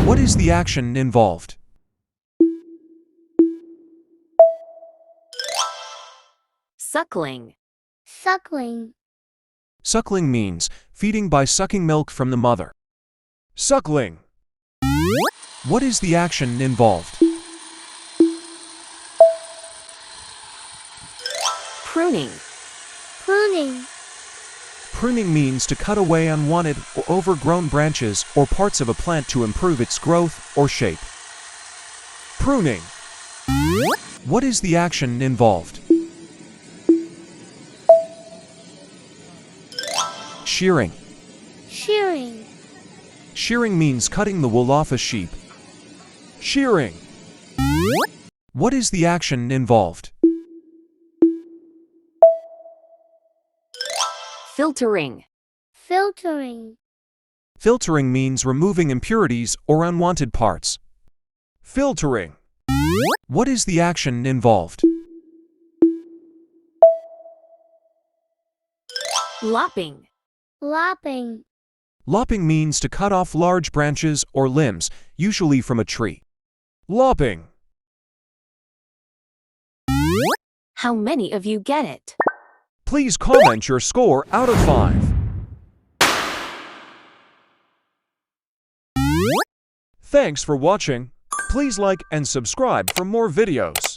What is the action involved? Suckling. Suckling. Suckling means feeding by sucking milk from the mother. Suckling. What is the action involved? Pruning. Pruning. Pruning means to cut away unwanted or overgrown branches or parts of a plant to improve its growth or shape. Pruning. What is the action involved? Shearing. Shearing. Shearing means cutting the wool off a sheep. Shearing. What is the action involved? Filtering. Filtering. Filtering means removing impurities or unwanted parts. Filtering. What is the action involved? Lopping. Lopping. Lopping means to cut off large branches or limbs, usually from a tree. Lopping. How many of you get it? Please comment your score out of 5. Thanks for watching. Please like and subscribe for more videos.